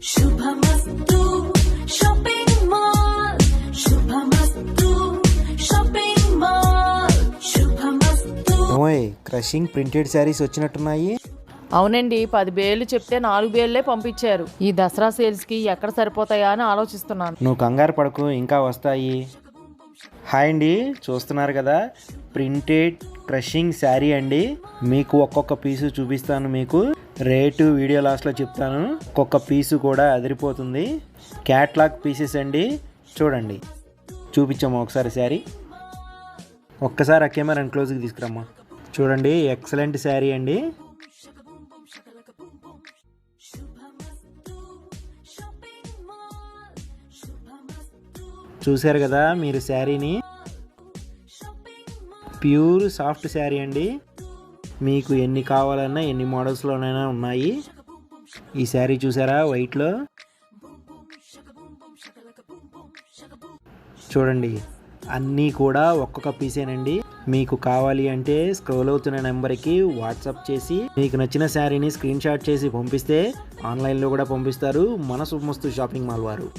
శుభమస్తు shopping mall, శుభమస్తు shopping mall, శుభమస్తు. ఓయ్ crushing printed saris వచ్చినట్టున్నాయి. అవునండి, 10 బేళ్ళు చెప్తే 4 బేళ్లే పంపించారు. ఈ దసరా సేల్స్ కి ఎక్కడ సరిపోతాయా అని ఆలోచిస్తున్నాను. నువ్వు కంగారు పడకు, ఇంకా వస్తాయి. హాయ్ అండి, చూస్తున్నారు కదా ప్రింటెడ్ క్రషింగ్ శారీ అండి. మీకు ఒక్కొక్క పీసు చూపిస్తాను. మీకు రేటు వీడియో లాస్ట్లో చెప్తాను. ఒక్కొక్క పీసు కూడా అదిరిపోతుంది. క్యాట్లాగ్ పీసెస్ అండి. చూడండి, చూపించాము ఒకసారి శారీ. ఒక్కసారి ఆ కెమెరాని క్లోజ్కి తీసుకురమ్మా. చూడండి, ఎక్సలెంట్ శారీ అండి. చూశారు కదా మీరు శారీని. ప్యూర్ సాఫ్ట్ శారీ అండి. మీకు ఎన్ని కావాలన్నా ఎన్ని మోడల్స్లోనైనా ఉన్నాయి. ఈ శారీ చూసారా వైట్లో. చూడండి, అన్నీ కూడా ఒక్కొక్క పీసేనండి. మీకు కావాలి అంటే స్క్రోల్ అవుతున్న నెంబర్కి వాట్సాప్ చేసి మీకు నచ్చిన శారీని స్క్రీన్ షాట్ చేసి పంపిస్తే ఆన్లైన్లో కూడా పంపిస్తారు మన శుభమస్తు షాపింగ్ మాల్ వారు.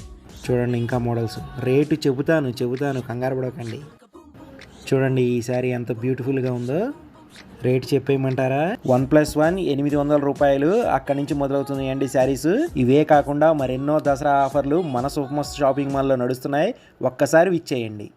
చూడండి, ఇంకా మోడల్స్. రేటు చెబుతాను, కంగారు పడకండి. చూడండి ఈ శారీ ఎంత బ్యూటిఫుల్గా ఉందో. రేట్ చెప్పేయమంటారా? 1+1 800 రూపాయలు అక్కడి నుంచి మొదలవుతున్నాయండి శారీస్. ఇవే కాకుండా మరెన్నో దసరా ఆఫర్లు మన శుభమస్తు షాపింగ్ మాల్లో నడుస్తున్నాయి. ఒక్కసారి విచ్చేయండి.